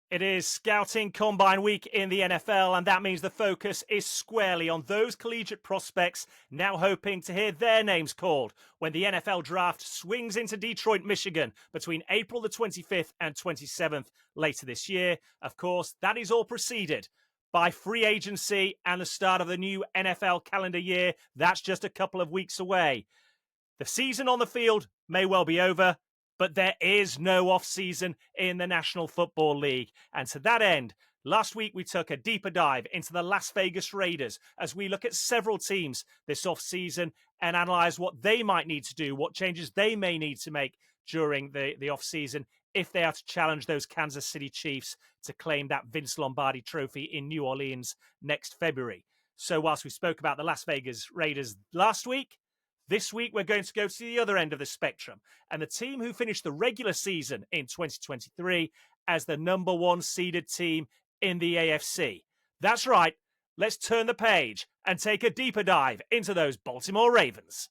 It is Scouting Combine Week in the NFL, and that means the focus is squarely on those collegiate prospects now hoping to hear their names called when the NFL draft swings into Detroit, Michigan between April the 25th and 27th later this year. Of course, that is all preceded by free agency and the start of the new NFL calendar year. That's just a couple of weeks away. The season on the field may well be over, but there is no off-season in the National Football League. And to that end, last week we took a deeper dive into the Las Vegas Raiders as we look at several teams this off-season and analyze what they might need to do, what changes they may need to make during the off-season if they are to challenge those Kansas City Chiefs to claim that Vince Lombardi trophy in New Orleans next February. So whilst we spoke about the Las Vegas Raiders last week, this week, we're going to go to the other end of the spectrum, and the team who finished the regular season in 2023 as the number one seeded team in the AFC. That's right, let's turn the page and take a deeper dive into those Baltimore Ravens.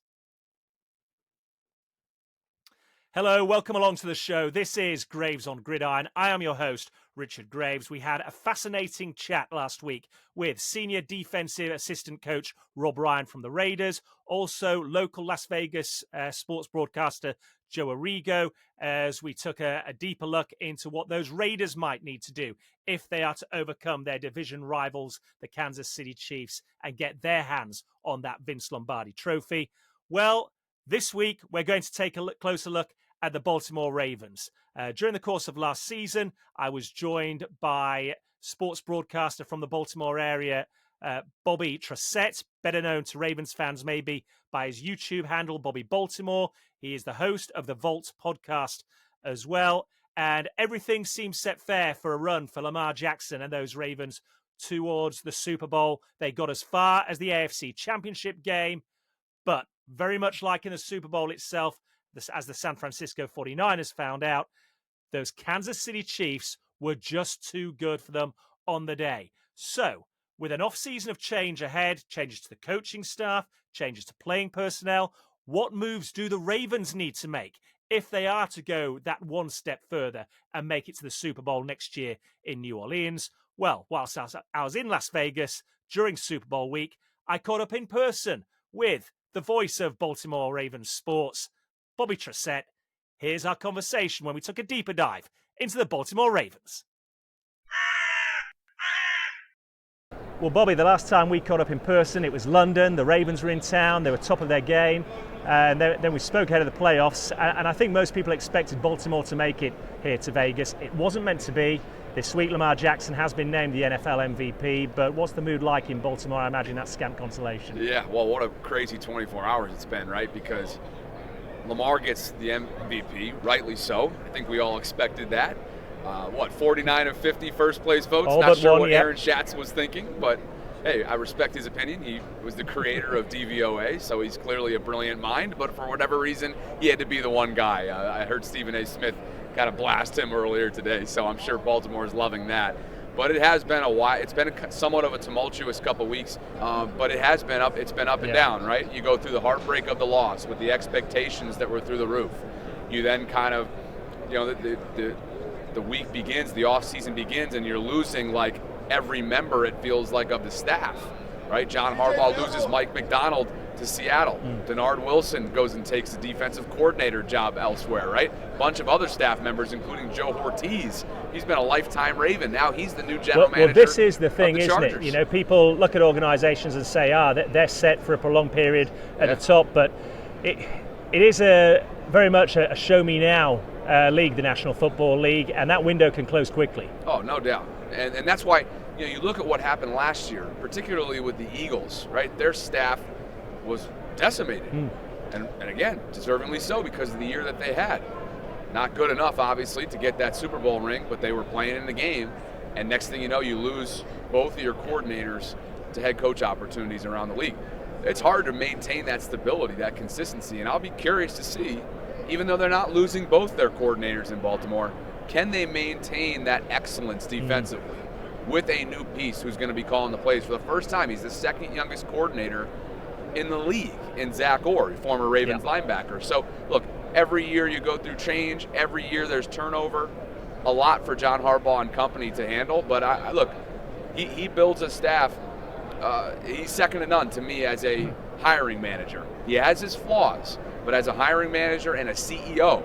Hello, welcome along to the show. This is Graves on Gridiron. I am your host, Richard Graves. We had a fascinating chat last week with senior defensive assistant coach Rob Ryan from the Raiders, also local Las Vegas sports broadcaster Joe Arrigo, as we took a deeper look into what those Raiders might need to do if they are to overcome their division rivals, the Kansas City Chiefs, and get their hands on that Vince Lombardi trophy. Well, this week, we're going to take a closer look at the Baltimore Ravens. During the course of last season, I was joined by sports broadcaster from the Baltimore area, Bobby Tressett, better known to Ravens fans maybe by his YouTube handle, Bobby Baltimore. He is the host of the Vault podcast as well. And everything seems set fair for a run for Lamar Jackson and those Ravens towards the Super Bowl. They got as far as the AFC Championship game, but very much like in the Super Bowl itself, as the San Francisco 49ers found out, those Kansas City Chiefs were just too good for them on the day. So, with an off-season of change ahead, changes to the coaching staff, changes to playing personnel, what moves do the Ravens need to make if they are to go that one step further and make it to the Super Bowl next year in New Orleans? Well, whilst I was in Las Vegas during Super Bowl week, I caught up in person with the voice of Baltimore Ravens sports, Bobby Tressett. Here's our conversation when we took a deeper dive into the Baltimore Ravens. Well, Bobby, the last time we caught up in person, it was London. The Ravens were in town. They were top of their game. And then we spoke ahead of the playoffs. And I think most people expected Baltimore to make it here to Vegas. It wasn't meant to be. This week, Lamar Jackson has been named the NFL MVP. But what's the mood like in Baltimore? I imagine that's scant consolation. Yeah, well, what a crazy 24 hours it's been, right? Because Lamar gets the MVP, rightly so. I think we all expected that. 49 of 50 first place votes. All Not sure one, what yep. Aaron Schatz was thinking, but hey, I respect his opinion. He was the creator of DVOA, so he's clearly a brilliant mind, but for whatever reason, he had to be the one guy. I heard Stephen A. Smith kind of blast him earlier today, so I'm sure Baltimore is loving that. But it has been a while. It's been somewhat of a tumultuous couple weeks, but it has been up. It's been up and down, right? You go through the heartbreak of the loss with the expectations that were through the roof. You then kind of, the week begins, the off season begins, and you're losing like every member, it feels like, of the staff, right? John Harbaugh loses Mike McDonald to Seattle. Denard Wilson goes and takes the defensive coordinator job elsewhere, right? A bunch of other staff members, including Joe Ortiz. He's been a lifetime Raven. Now he's the new general manager. Well, this is the thing, isn't Chargers. it? You know, people look at organizations and say, they're set for a prolonged period at the top, but it is very much a show me now league, the National Football League, and that window can close quickly. Oh, no doubt. And that's why, you look at what happened last year, particularly with the Eagles, right? Their staff was decimated. And again, deservingly so, because of the year that they had. Not good enough, obviously, to get that Super Bowl ring, but they were playing in the game. And next thing you know, you lose both of your coordinators to head coach opportunities around the league. It's hard to maintain that stability, that consistency. And I'll be curious to see, even though they're not losing both their coordinators in Baltimore, can they maintain that excellence defensively with a new piece who's going to be calling the plays for the first time? He's the second youngest coordinator in the league in Zach Orr, former Ravens linebacker. So, look, every year you go through change. Every year there's turnover. a lot for John Harbaugh and company to handle. But look, he builds a staff. He's second to none to me as a hiring manager. He has his flaws, but as a hiring manager and a CEO,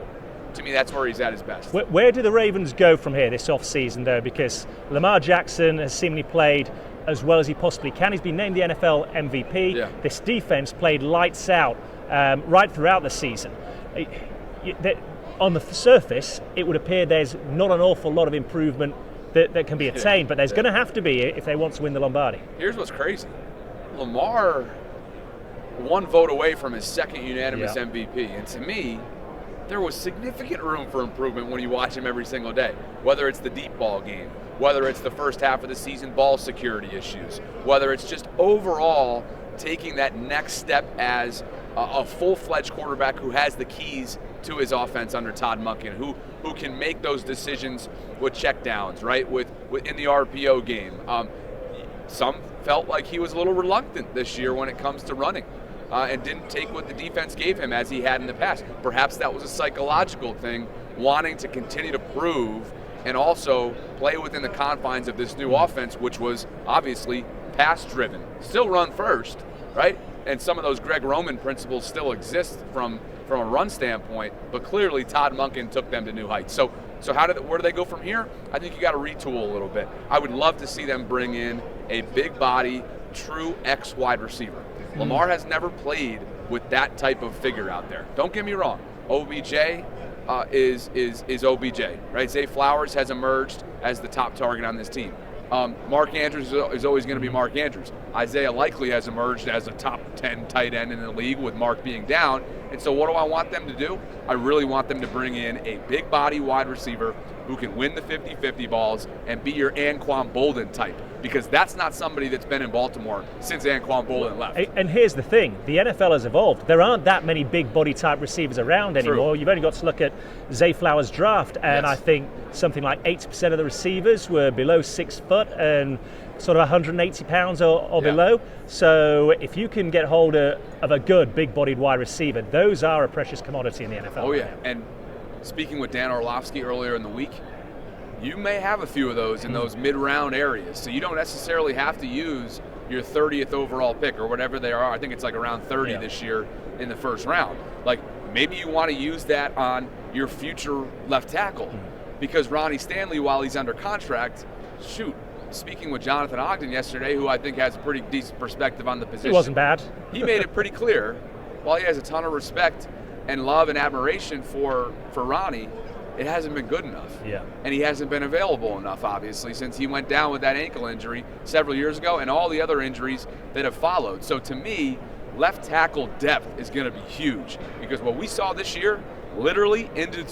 to me, that's where he's at his best. Where do the Ravens go from here this offseason, though? Because Lamar Jackson has seemingly played as well as he possibly can. He's been named the NFL MVP. Yeah. This defense played lights out right throughout the season. On the surface, it would appear there's not an awful lot of improvement that can be attained, but there's going to have to be if they want to win the Lombardi. Here's what's crazy. Lamar one vote away from his second unanimous MVP, and to me, there was significant room for improvement when you watch him every single day, whether it's the deep ball game, whether it's the first half of the season ball security issues, whether it's just overall taking that next step as a full-fledged quarterback who has the keys to his offense under Todd Monken, who can make those decisions with checkdowns, right, with in the RPO game. Some felt like he was a little reluctant this year when it comes to running. And didn't take what the defense gave him as he had in the past. Perhaps that was a psychological thing, wanting to continue to prove and also play within the confines of this new offense, which was obviously pass-driven. Still run first, right? And some of those Greg Roman principles still exist from a run standpoint, but clearly Todd Monken took them to new heights. So where do they go from here? I think you got to retool a little bit. I would love to see them bring in a big body, true X wide receiver. Lamar has never played with that type of figure out there. Don't get me wrong. OBJ is OBJ, right? Zay Flowers has emerged as the top target on this team. Mark Andrews is always going to be Mark Andrews. Isaiah likely has emerged as a top 10 tight end in the league with Mark being down. And so what do I want them to do? I really want them to bring in a big body wide receiver who can win the 50-50 balls and be your Anquan Bolden type, because that's not somebody that's been in Baltimore since Anquan Bolden left. And here's the thing, the NFL has evolved. There aren't that many big body type receivers around anymore. You've only got to look at Zay Flowers' draft, and I think something like 80% of the receivers were below 6 foot and sort of 180 pounds or below. So if you can get hold of a good big-bodied wide receiver, those are a precious commodity in the NFL. Oh, yeah. And speaking with Dan Orlovsky earlier in the week, you may have a few of those in those mid-round areas. So you don't necessarily have to use your 30th overall pick or whatever they are. I think it's like around 30 this year in the first round. Like, maybe you want to use that on your future left tackle because Ronnie Stanley, while he's under contract, speaking with Jonathan Ogden yesterday, who I think has a pretty decent perspective on the position. He wasn't bad. He made it pretty clear, while he has a ton of respect and love and admiration for Ronnie, it hasn't been good enough. Yeah. And he hasn't been available enough, obviously, since he went down with that ankle injury several years ago and all the other injuries that have followed. So to me, left tackle depth is going to be huge because what we saw this year, literally into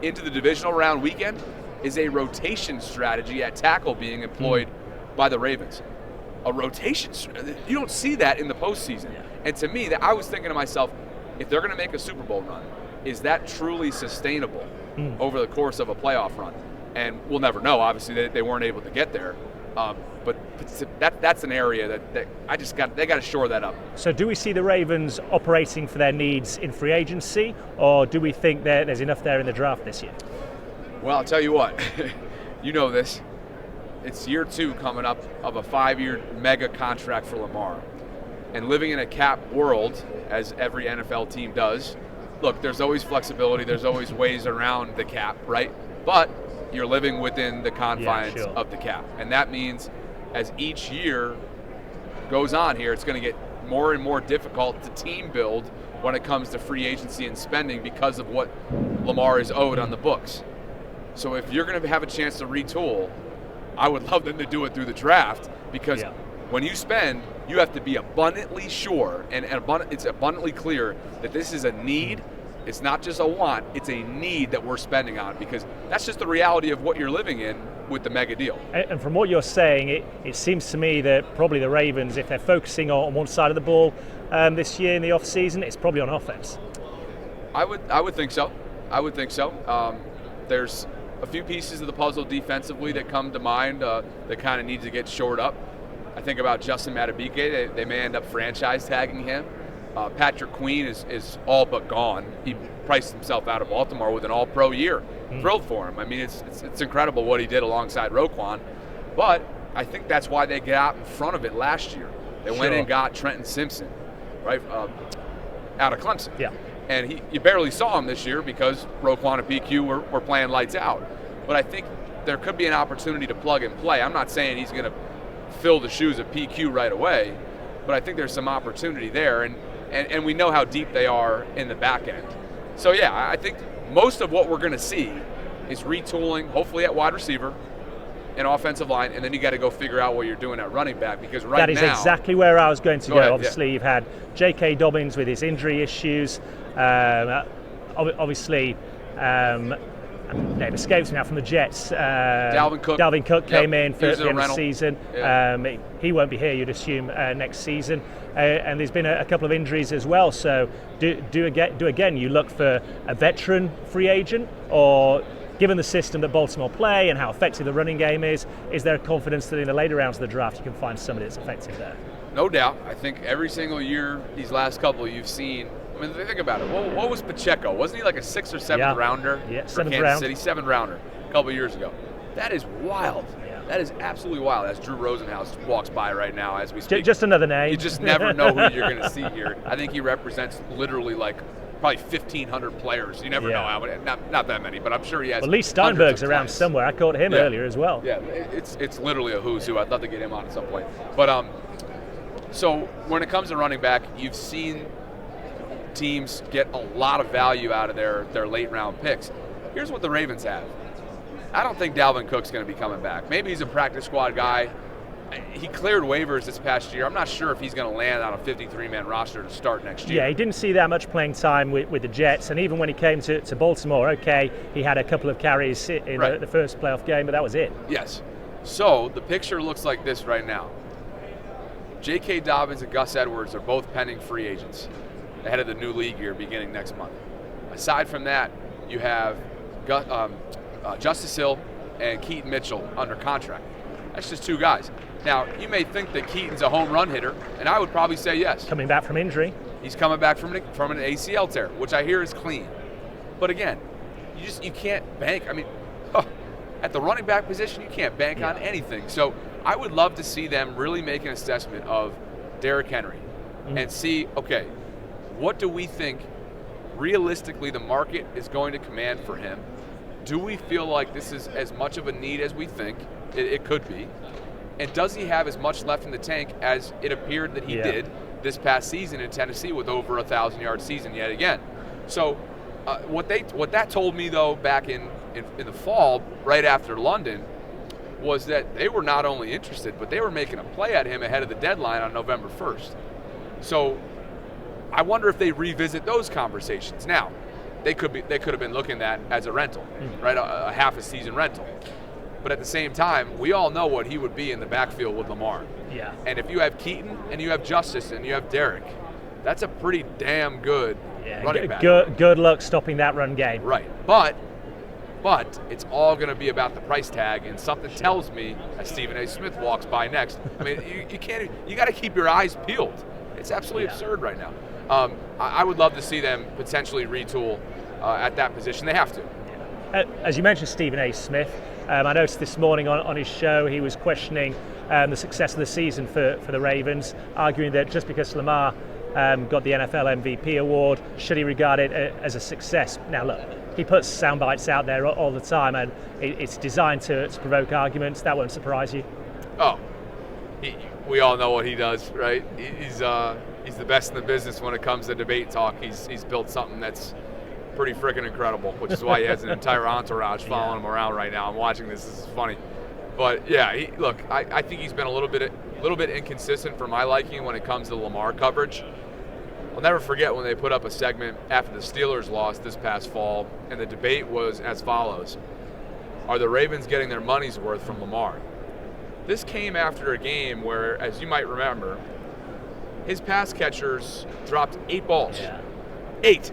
the divisional round weekend, is a rotation strategy at tackle being employed by the Ravens. A rotation, you don't see that in the postseason. Yeah. And to me, I was thinking to myself, if they're going to make a Super Bowl run, is that truly sustainable over the course of a playoff run? And we'll never know. Obviously, they weren't able to get there. But that's an area that they got to shore that up. So do we see the Ravens operating for their needs in free agency, or do we think there's enough there in the draft this year? Well, I'll tell you what. You know this. It's year 2 coming up of a 5-year mega contract for Lamar. And living in a cap world, as every NFL team does, look, there's always flexibility. There's always ways around the cap, right? But you're living within the confines of the cap. And that means as each year goes on here, it's going to get more and more difficult to team build when it comes to free agency and spending because of what Lamar is owed on the books. So if you're going to have a chance to retool, I would love them to do it through the draft because when you spend, you have to be abundantly sure and it's abundantly clear that this is a need. It's not just a want, it's a need that we're spending on because that's just the reality of what you're living in with the mega deal. And from what you're saying, it seems to me that probably the Ravens, if they're focusing on one side of the ball this year in the offseason, it's probably on offense. I would think so. There's a few pieces of the puzzle defensively that come to mind that kind of need to get shored up. I think about Justin Madubuike. They may end up franchise tagging him. Patrick Queen is all but gone. He priced himself out of Baltimore with an all-pro year. Thrilled for him. I mean, it's incredible what he did alongside Roquan. But I think that's why they got in front of it last year. They went and got Trenton Simpson, right, out of Clemson. Yeah. And you barely saw him this year because Roquan and PQ were playing lights out. But I think there could be an opportunity to plug and play. I'm not saying he's going to fill the shoes of PQ right away, but I think there's some opportunity there. And we know how deep they are in the back end. So, yeah, I think most of what we're going to see is retooling, hopefully at wide receiver and offensive line, and then you got to go figure out what you're doing at running back, because right now... That is exactly where I was going to go. Ahead, obviously, you've had J.K. Dobbins with his injury issues. Obviously, name escapes me now from the Jets. Dalvin Cook came in for the end of the season. Yeah. He won't be here, you'd assume, next season. And there's been a couple of injuries as well. So do again, you look for a veteran free agent, or given the system that Baltimore play and how effective the running game is there a confidence that in the later rounds of the draft you can find somebody that's effective there? No doubt. I think every single year, these last couple you've seen, I mean, think about it. What was Pacheco? Wasn't he like a 6th or 7th rounder? Yeah, for 7th Kansas round. City, 7th rounder a couple years ago. That is wild. Yeah. That is absolutely wild. As Drew Rosenhaus walks by right now as we speak. Just another name. You just never know who you're going to see here. I think he represents literally like probably 1,500 players. You never know how many. Not that many, but I'm sure he has. Well, Lee Steinberg's around somewhere. I caught him earlier as well. Yeah, it's literally a who's who. I'd love to get him on at some point. But so when it comes to running back, you've seen teams get a lot of value out of their late round picks. Here's what the Ravens have. I don't think Dalvin Cook's going to be coming back. Maybe he's a practice squad guy. He cleared waivers this past year. I'm not sure if he's going to land on a 53-man roster to start next year. Yeah, he didn't see that much playing time with the Jets, and even when he came to Baltimore, okay, he had a couple of carries in the first playoff game, but that was it. Yes. So the picture looks like this right now. J.K. Dobbins and Gus Edwards are both pending free agents ahead of the new league year beginning next month. Aside from that, you have Justice Hill and Keaton Mitchell under contract. That's just two guys. Now, you may think that Keaton's a home run hitter, and I would probably say yes. Coming back from injury. He's coming back from an ACL tear, which I hear is clean. But again, you can't bank. I mean, at the running back position, you can't bank on anything. So I would love to see them really make an assessment of Derrick Henry and see, okay, what do we think realistically the market is going to command for him? Do we feel like this is as much of a need as we think it could be? And does he have as much left in the tank as it appeared that he did this past season in Tennessee with over a 1,000-yard season yet again? So what that told me, though, back in the fall, right after London, was that they were not only interested, but they were making a play at him ahead of the deadline on November 1st. So I wonder if they revisit those conversations. Now, they could have been looking at as a rental, right? A half a season rental. But at the same time, we all know what he would be in the backfield with Lamar. Yeah. And if you have Keaton and you have Justice and you have Derrick, that's a pretty damn good running back. Good luck stopping that run game. Right. But it's all going to be about the price tag, and something tells me as Stephen A. Smith walks by next. I mean, you got to keep your eyes peeled. It's absolutely absurd right now. I would love to see them potentially retool at that position. They have to. As you mentioned, Stephen A. Smith, I noticed this morning on his show he was questioning the success of the season for the Ravens, arguing that just because Lamar got the NFL MVP award, should he regard it as a success? Now look, he puts sound bites out there all the time, and it's designed to provoke arguments. That won't surprise you. Oh, we all know what he does, right? He's the best in the business when it comes to debate talk. He's built something that's pretty freaking incredible, which is why he has an entire entourage following him around right now. I'm watching this. This is funny. But yeah, I think he's been a little bit inconsistent for my liking when it comes to Lamar coverage. I'll never forget when they put up a segment after the Steelers lost this past fall, and the debate was as follows: are the Ravens getting their money's worth from Lamar? This came after a game where, as you might remember, his pass catchers dropped 8 balls. Yeah. 8.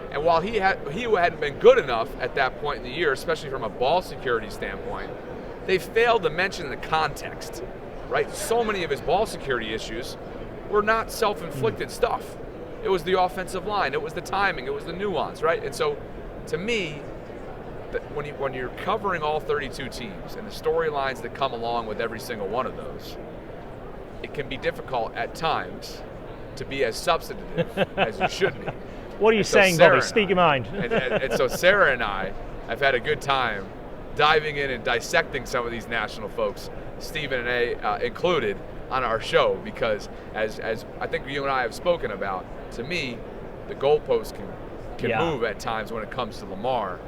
And while he hadn't been good enough at that point in the year, especially from a ball security standpoint, they failed to mention the context, right? So many of his ball security issues were not self-inflicted stuff. It was the offensive line, it was the timing, it was the nuance, right? And so, to me, when you're covering all 32 teams and the storylines that come along with every single one of those, it can be difficult at times to be as substantive as you should be. What are you saying, Bobby? Speak your mind. and so Sarah and I have had a good time diving in and dissecting some of these national folks, Stephen and A included, on our show, because as I think you and I have spoken about, to me, the goalposts can move at times when it comes to Lamar.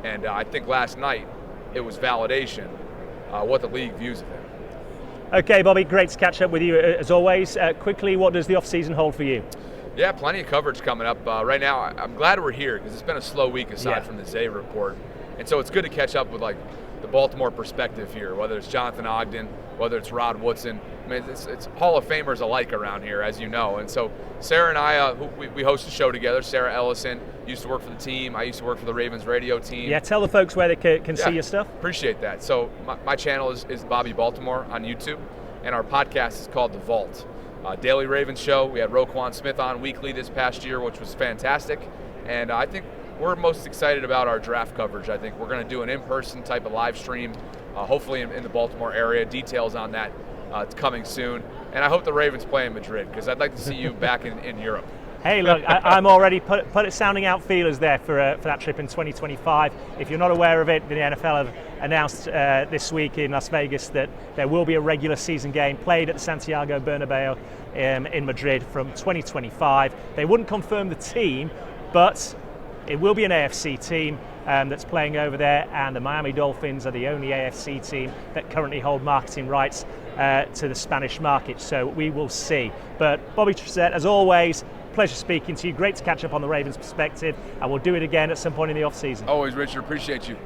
And I think last night it was validation what the league views of him. Okay, Bobby, great to catch up with you as always. Quickly, what does the off-season hold for you? Yeah, plenty of coverage coming up. Right now, I'm glad we're here because it's been a slow week aside from the Zay report. And so it's good to catch up with like the Baltimore perspective here, whether it's Jonathan Ogden, whether it's Rod Woodson. I mean, it's Hall of Famers alike around here, as you know. And so Sarah and I, we host a show together. Sarah Ellison used to work for the team. I used to work for the Ravens radio team. Yeah, tell the folks where they can see your stuff. Appreciate that. So my channel is Bobby Baltimore on YouTube, and our podcast is called The Vault. Daily Ravens show. We had Roquan Smith on weekly this past year, which was fantastic. And I think we're most excited about our draft coverage. I think we're going to do an in-person type of live stream, hopefully in the Baltimore area. Details on that it's coming soon. And I hope the Ravens play in Madrid because I'd like to see you back in Europe. Hey, look, I'm already put it sounding out feelers there for that trip in 2025. If you're not aware of it, the NFL have announced this week in Las Vegas that there will be a regular season game played at the Santiago Bernabeu in Madrid from 2025. They wouldn't confirm the team, but it will be an AFC team that's playing over there, and the Miami Dolphins are the only AFC team that currently hold marketing rights to the Spanish market, so we will see. But Bobby Trissett, as always, pleasure speaking to you. Great to catch up on the Ravens perspective, and we'll do it again at some point in the off-season. Always, Richard. Appreciate you.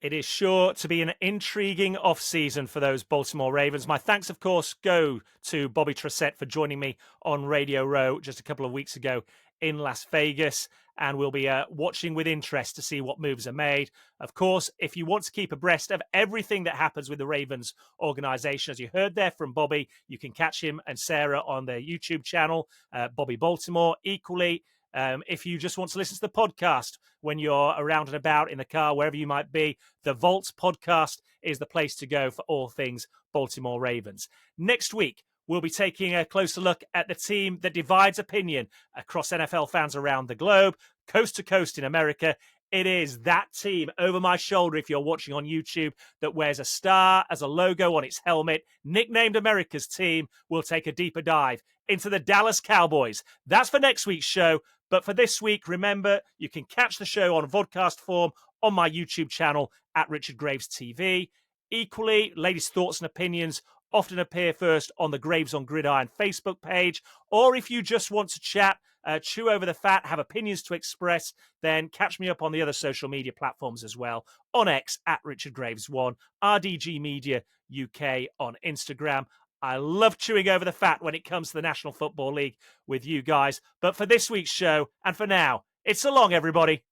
It is sure to be an intriguing off-season for those Baltimore Ravens. My thanks, of course, go to Bobby Trissett for joining me on Radio Row just a couple of weeks ago in Las Vegas, and we'll be watching with interest to see what moves are made. Of course, if you want to keep abreast of everything that happens with the Ravens organization, as you heard there from Bobby, you can catch him and Sarah on their YouTube channel, Bobby Baltimore. Equally, if you just want to listen to the podcast when you're around and about in the car, wherever you might be, the Vault podcast is the place to go for all things Baltimore Ravens. Next week, we'll be taking a closer look at the team that divides opinion across NFL fans around the globe, coast to coast in America. It is that team over my shoulder, if you're watching on YouTube, that wears a star as a logo on its helmet, nicknamed America's Team. We'll take a deeper dive into the Dallas Cowboys. That's for next week's show. But for this week, remember, you can catch the show on vodcast form on my YouTube channel at Richard Graves TV. Equally, latest thoughts and opinions often appear first on the Graves on Gridiron Facebook page. Or if you just want to chat, chew over the fat, have opinions to express, then catch me up on the other social media platforms as well. On X at Richard Graves1, RDG Media UK on Instagram. I love chewing over the fat when it comes to the National Football League with you guys. But for this week's show, and for now, it's so long, everybody.